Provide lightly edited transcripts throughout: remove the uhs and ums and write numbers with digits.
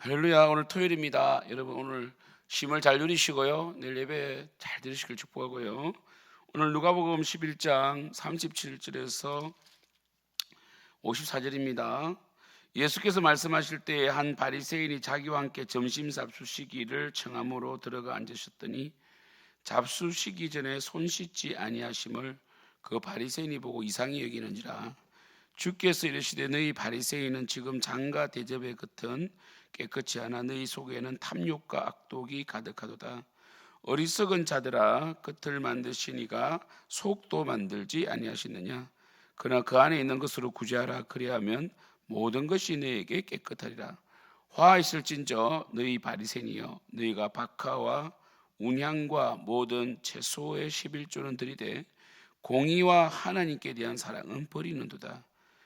할렐루야. 오늘 토요일입니다. 여러분 오늘 쉼을 잘 누리시고요. 내일 예배 잘 드리시길 축복하고요. 오늘 누가복음 11장 37절에서 54절입니다. 예수께서 말씀하실 때에 한 바리새인이 자기와 함께 점심 잡수시기를 청함으로 들어가 앉으셨더니 잡수시기 전에 손 씻지 아니하심을 그 바리새인이 보고 이상히 여기는지라. 주께서 이르시되 너희 바리새인은 지금 장과 대접의 겉은 깨끗이 하나 너희 속에는 탐욕과 악독이 가득하도다. 어리석은 자들아, 겉을 만드시니가 속도 만들지 아니하시느냐. 그러나 그 안에 있는 것으로 구제하라. 그리하면 모든 것이 너에게 깨끗하리라. 화 있을진저 너희 바리새인이여, 너희가 박하와 운향과 모든 채소의 11조는 들이되 공의와 하나님께 대한 사랑은 버리는도다.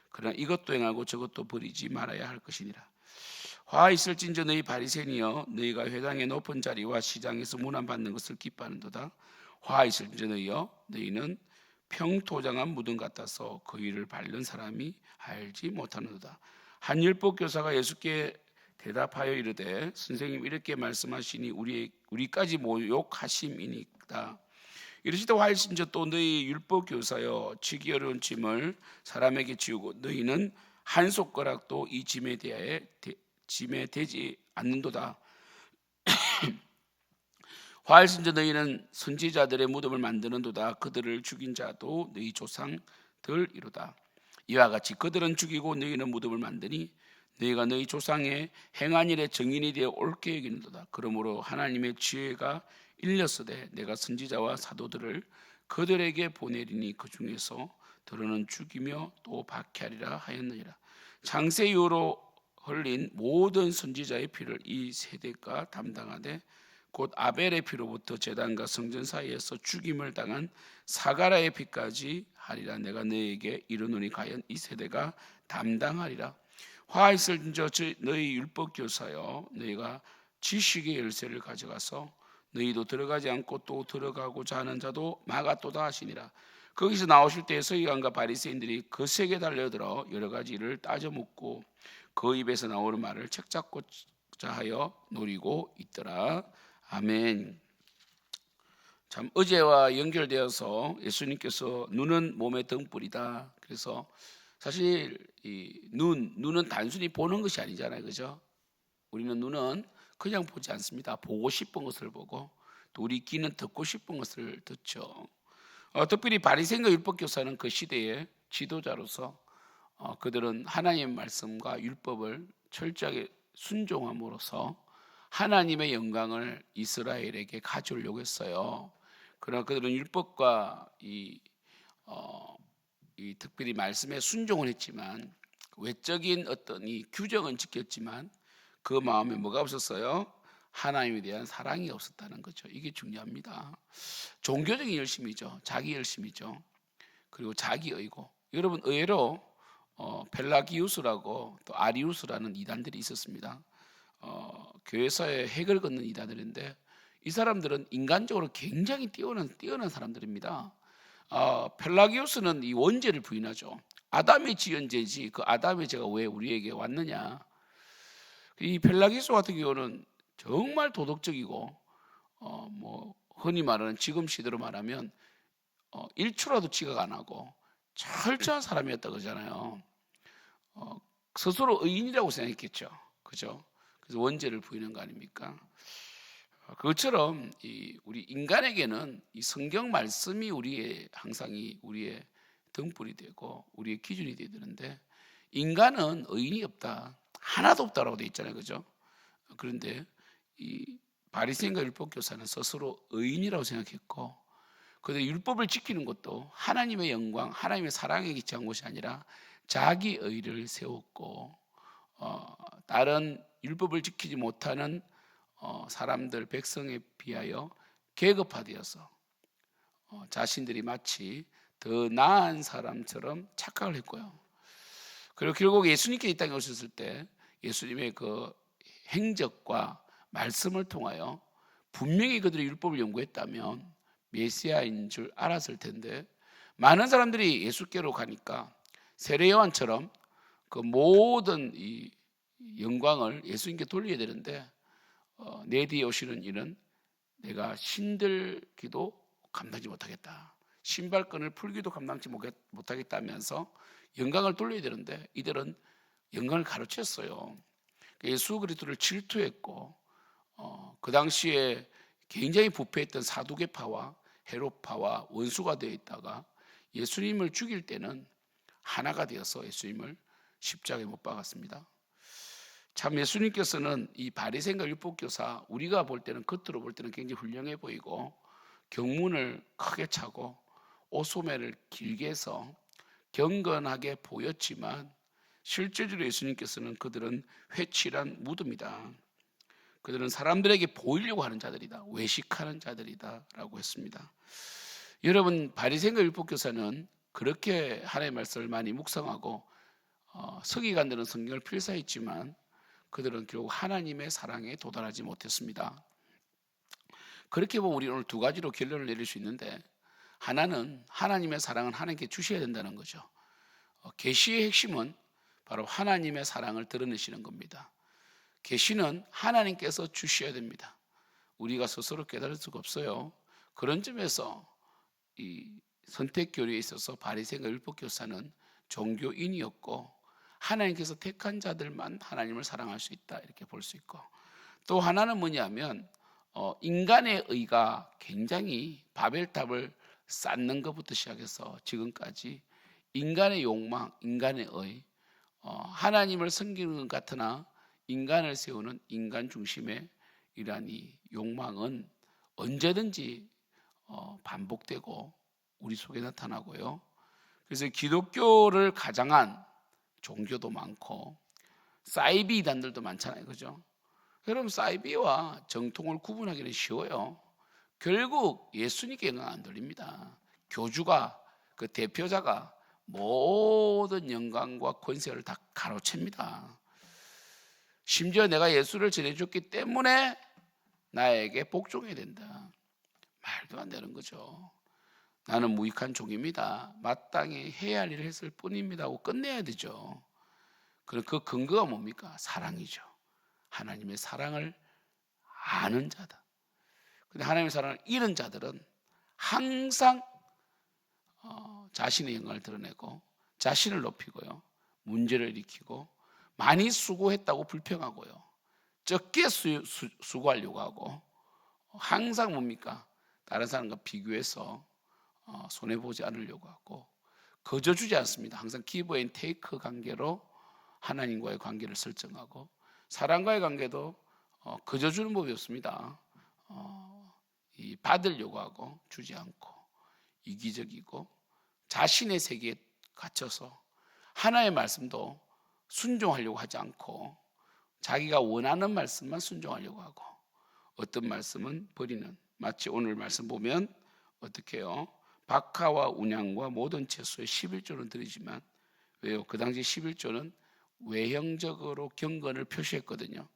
그러나 이것도 행하고 저것도 버리지 말아야 할 것이니라. 화 있을진저 너희 바리새인이여, 너희가 회당의 높은 자리와 시장에서 문안받는 것을 기뻐하는도다. 화 있을진저 너희여, 너희는 평토장한 무덤 같아서 그 위를 밟는 사람이 알지 못하는도다. 한 율법 교사가 예수께 대답하여 이르되 선생님 이렇게 말씀하시니 우리까지 모욕하심이니이다. 이르시되 화 있을진저 또 너희 율법 교사여, 지기 어려운 짐을 사람에게 지우고 너희는 한 손가락도 이 짐에 대지 않는도다. 화일신저 너희는 선지자들의 무덤을 만드는도다. 그들을 죽인 자도 너희 조상들이로다. 이와 같이 그들은 죽이고 너희는 무덤을 만드니 너희가 너희 조상의 행한 일의 증인이 되어 옳게 여기는도다. 그러므로 하나님의 지혜가 일렸으되 내가 선지자와 사도들을 그들에게 보내리니 그 중에서 더러는 죽이며 또 박해하리라 하였느니라. 창세 이후로 흘린 모든 선지자의 피를 이 세대가 담당하되 곧 아벨의 피로부터 제단과 성전 사이에서 죽임을 당한 사가라의 피까지 하리라. 내가 너희에게 이르노니 과연 이 세대가 담당하리라. 화 있을진저 너희 율법 교사여, 너희가 지식의 열쇠를 가져가서 너희도 들어가지 않고 또 들어가고자 하는 자도 막았도다 하시니라. 거기서 나오실 때 서기관과 바리새인들이 그 세게 달려들어 여러 가지 일을 따져 묻고 그 입에서 나오는 말을 책잡고자 하여 노리고 있더라. 아멘. 참 어제와 연결되어서 예수님께서 눈은 몸의 등불이다. 그래서 사실 이 눈은 단순히 보는 것이 아니잖아요, 그죠? 우리는 눈은 그냥 보지 않습니다. 보고 싶은 것을 보고 또 우리 귀는 듣고 싶은 것을 듣죠. 특별히 바리새인과 율법교사는 그 시대의 지도자로서 그들은 하나님의 말씀과 율법을 철저하게 순종함으로써 하나님의 영광을 이스라엘에게 가져오려고 했어요. 그러나 그들은 율법과 이 특별히 말씀에 순종을 했지만 외적인 어떤 이 규정은 지켰지만 그 마음에 뭐가 없었어요? 하나님에 대한 사랑이 없었다는 거죠. 이게 중요합니다. 종교적인 열심이죠. 자기 열심이죠. 그리고 자기 의고. 여러분 의외로 펠라기우스라고 또 아리우스라는 이단들이 있었습니다. 교회사에 핵을 걷는 이단들인데 이 사람들은 인간적으로 굉장히 뛰어난 사람들입니다. 펠라기우스는 이 원죄를 부인하죠. 아담이 지은 죄지 그 아담의 죄가 왜 우리에게 왔느냐. 이 펠라기우스 같은 경우는 정말 도덕적이고 흔히 말하는 지금 시대로 말하면 1초라도 지각 안 하고 철저한 사람이었다 그러잖아요. 스스로 의인이라고 생각했겠죠. 그죠? 그래서 원죄를 부인한 거 아닙니까? 그것처럼 우리 인간에게는 이 성경 말씀이 항상 우리의 등불이 되고 우리의 기준이 되어야 되는데 인간은 의인이 없다. 하나도 없다라고 되어 있잖아요. 그죠? 그런데 이 바리새인과 율법교사는 스스로 의인이라고 생각했고 그런데 율법을 지키는 것도 하나님의 영광, 하나님의 사랑에 기초한 것이 아니라 자기 의를 세웠고 다른 율법을 지키지 못하는 사람들, 백성에 비하여 계급화되어서 자신들이 마치 더 나은 사람처럼 착각을 했고요. 그리고 결국 예수님께 이 땅에 오셨을 때 예수님의 그 행적과 말씀을 통하여 분명히 그들이 율법을 연구했다면 메시아인 줄 알았을 텐데 많은 사람들이 예수께로 가니까 세례 요한처럼 그 모든 이 영광을 예수님께 돌려야 되는데 내 뒤에 오시는 이는 내가 신들기도 감당하지 못하겠다. 신발끈을 풀기도 감당하지 못하겠다면서 영광을 돌려야 되는데 이들은 영광을 가로챘어요. 예수 그리스도를 질투했고 그 당시에 굉장히 부패했던 사두개파와 헤롯파와 원수가 되어 있다가 예수님을 죽일 때는 하나가 되어서 예수님을 십자가에 못 박았습니다. 참 예수님께서는 이 바리새인과 율법교사, 우리가 볼 때는 겉으로 볼 때는 굉장히 훌륭해 보이고 경문을 크게 차고 옷소매를 길게 해서 경건하게 보였지만 실제적으로 예수님께서는 그들은 회칠한 무드입니다. 그들은 사람들에게 보이려고 하는 자들이다, 외식하는 자들이다 라고 했습니다. 여러분, 바리새인과 율법교사는 그렇게 하나님의 말씀을 많이 묵상하고 서기관들은 성경을 필사했지만 그들은 결국 하나님의 사랑에 도달하지 못했습니다. 그렇게 보면 우리 오늘 두 가지로 결론을 내릴 수 있는데, 하나는 하나님의 사랑은 하나님께 주셔야 된다는 거죠. 계시의 핵심은 바로 하나님의 사랑을 드러내시는 겁니다. 계시는 하나님께서 주셔야 됩니다. 우리가 스스로 깨달을 수가 없어요. 그런 점에서 이 선택교리에 있어서 바리새인과 율법교사는 종교인이었고 하나님께서 택한 자들만 하나님을 사랑할 수 있다, 이렇게 볼 수 있고, 또 하나는 뭐냐면 인간의 의가 굉장히 바벨탑을 쌓는 것부터 시작해서 지금까지 인간의 욕망, 인간의 의, 하나님을 섬기는 것 같으나 인간을 세우는 인간 중심의 이러한 이 욕망은 언제든지 반복되고 우리 속에 나타나고요. 그래서 기독교를 가장한 종교도 많고 사이비 이단들도 많잖아요, 그죠? 여러분, 사이비와 정통을 구분하기는 쉬워요. 결국 예수님께 영광 안 돌립니다. 교주가, 그 대표자가 모든 영광과 권세를 다 가로챕니다. 심지어 내가 예수를 전해줬기 때문에 나에게 복종해야 된다. 말도 안 되는 거죠. 나는 무익한 종입니다. 마땅히 해야 할 일을 했을 뿐입니다 하고 끝내야 되죠. 그럼 그 근거가 뭡니까? 사랑이죠. 하나님의 사랑을 아는 자다. 근데 하나님의 사랑을 잃은 자들은 항상 자신의 영광을 드러내고 자신을 높이고요, 문제를 일으키고 많이 수고했다고 불평하고요, 적게 수고하려고 하고 항상 뭡니까? 다른 사람과 비교해서 손해보지 않으려고 하고 거저 주지 않습니다. 항상 기브 앤 테이크 관계로 하나님과의 관계를 설정하고, 사람과의 관계도 거저 주는 법이 없습니다. 받으려고 하고 주지 않고 이기적이고 자신의 세계에 갇혀서 하나의 말씀도 순종하려고 하지 않고 자기가 원하는 말씀만 순종하려고 하고 어떤 말씀은 버리는, 마치 오늘 말씀 보면 어떻게 해요? 박하와 운양과 모든 채소의 11조는 드리지만, 왜요? 그 당시 11조는 외형적으로 경건을 표시했거든요.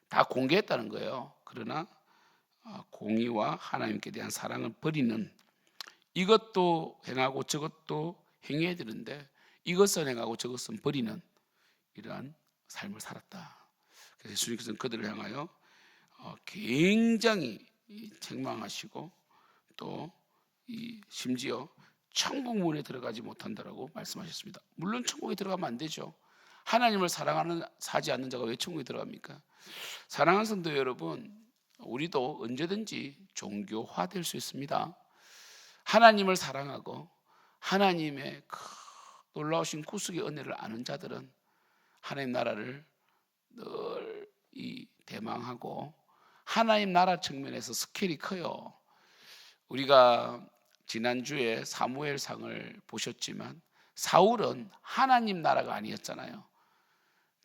다 공개했다는 거예요. 그러나 공의와 하나님께 대한 사랑을 버리는, 이것도 행하고 저것도 행해야 되는데 이것은 행하고 저것은 버리는 이러한 삶을 살았다. 그래서 예수님께서는 그들을 향하여 굉장히 책망하시고 또 심지어 천국 문에 들어가지 못한다라고 말씀하셨습니다. 물론 천국에 들어가면 안 되죠. 하나님을 사지 않는 자가 왜 천국에 들어갑니까? 사랑하는 성도 여러분, 우리도 언제든지 종교화될 수 있습니다. 하나님을 사랑하고 하나님의 놀라우신 구속의 은혜를 아는 자들은 하나님 나라를 늘 대망하고 하나님 나라 측면에서 스케일이 커요. 우리가 지난주에 사무엘상을 보셨지만 사울은 하나님 나라가 아니었잖아요.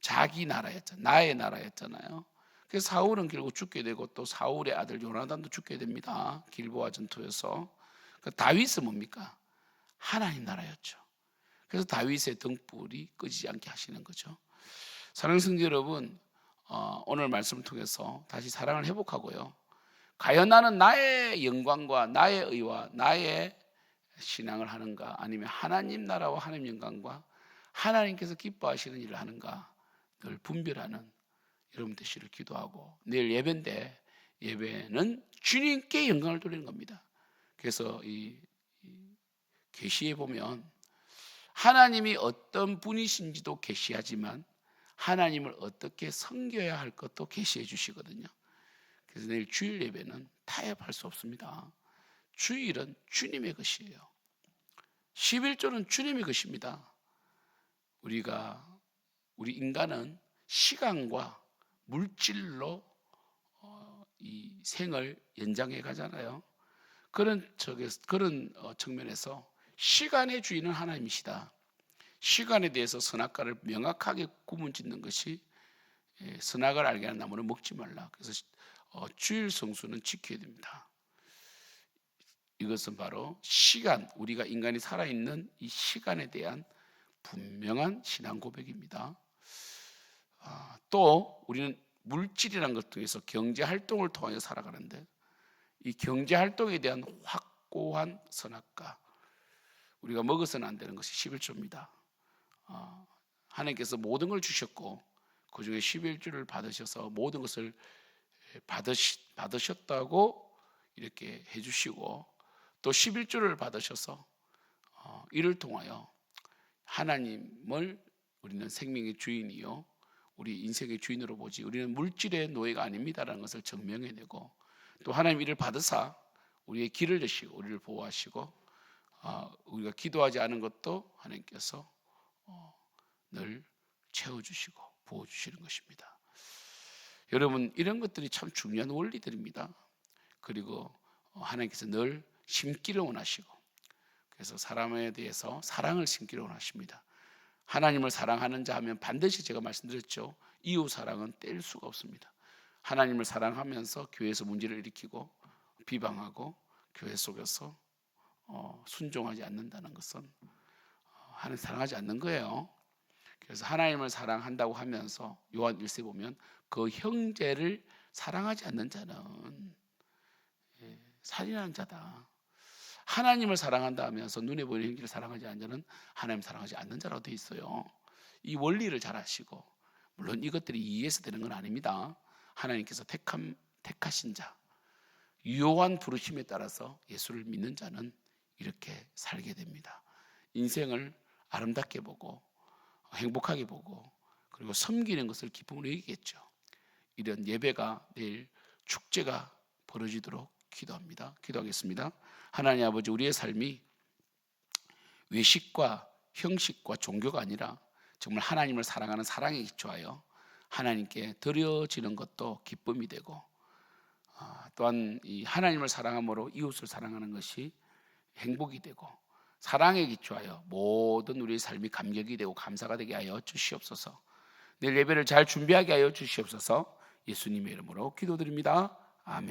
자기 나라였잖아요. 나의 나라였잖아요. 그래서 사울은 결국 죽게 되고 또 사울의 아들 요나단도 죽게 됩니다. 길보아 전투에서. 다윗은 뭡니까? 하나님 나라였죠. 그래서 다윗의 등불이 꺼지지 않게 하시는 거죠. 사랑하는 성도 여러분, 오늘 말씀을 통해서 다시 사랑을 회복하고요, 과연 나는 나의 영광과 나의 의와 나의 신앙을 하는가, 아니면 하나님 나라와 하나님 영광과 하나님께서 기뻐하시는 일을 하는가, 늘 분별하는 여러분 되시기를 기도하고, 내일 예배인데 예배는 주님께 영광을 돌리는 겁니다. 그래서 이 계시에 보면 하나님이 어떤 분이신지도 계시하지만 하나님을 어떻게 섬겨야 할 것도 계시해 주시거든요. 그래서 내일 주일 예배는 타협할 수 없습니다. 주일은 주님의 것이에요. 11조는 주님의 것입니다. 우리 인간은 시간과 물질로 이 생을 연장해 가잖아요. 그런 측면에서 시간의 주인은 하나님이시다. 시간에 대해서 선악과를 명확하게 구분짓는 것이, 선악을 알게 하는 나무는 먹지 말라. 그래서 주일 성수는 지켜야 됩니다. 이것은 바로 시간, 우리가 인간이 살아있는 이 시간에 대한 분명한 신앙 고백입니다. 또 우리는 물질이라는 것 통해서 경제 활동을 통하여 살아가는데, 이 경제 활동에 대한 확고한 선악과, 우리가 먹어서는 안 되는 것이 11조입니다. 하나님께서 모든 걸 주셨고 그 중에 11조를 받으셔서 모든 것을 받으셨다고 이렇게 해주시고, 또 11조를 받으셔서 이를 통하여 하나님을 우리는 생명의 주인이요 우리 인생의 주인으로 보지, 우리는 물질의 노예가 아닙니다라는 것을 증명해내고, 또 하나님 이를 받으사 우리의 길을 여시고 우리를 보호하시고, 우리가 기도하지 않은 것도 하나님께서 늘 채워주시고 부어주시는 것입니다. 여러분, 이런 것들이 참 중요한 원리들입니다. 그리고 하나님께서 늘 심기를 원하시고, 그래서 사람에 대해서 사랑을 심기를 원하십니다. 하나님을 사랑하는 자 하면 반드시, 제가 말씀드렸죠, 이웃 사랑은 뗄 수가 없습니다. 하나님을 사랑하면서 교회에서 문제를 일으키고 비방하고 교회 속에서 순종하지 않는다는 것은 하나님 사랑하지 않는 거예요. 그래서 하나님을 사랑한다고 하면서 요한 1세 보면 그 형제를 사랑하지 않는 자는 살인하는 자다. 하나님을 사랑한다 하면서 눈에 보이는 형제를 사랑하지 않는 자는 하나님 사랑하지 않는 자라고 되어 있어요. 이 원리를 잘 아시고, 물론 이것들이 이해해서 되는 건 아닙니다. 하나님께서 택하신 자, 유효한 부르심에 따라서 예수를 믿는 자는 이렇게 살게 됩니다. 인생을 아름답게 보고 행복하게 보고, 그리고 섬기는 것을 기쁨으로 여기겠죠. 이런 예배가 내일 축제가 벌어지도록 기도합니다. 기도하겠습니다. 하나님 아버지, 우리의 삶이 외식과 형식과 종교가 아니라 정말 하나님을 사랑하는 사랑에 기초하여 하나님께 드려지는 것도 기쁨이 되고, 또한 이 하나님을 사랑함으로 이웃을 사랑하는 것이 행복이 되고, 사랑에 기초하여 모든 우리의 삶이 감격이 되고 감사가 되게 하여 주시옵소서. 내일 예배를 잘 준비하게 하여 주시옵소서. 예수님의 이름으로 기도드립니다. 아멘.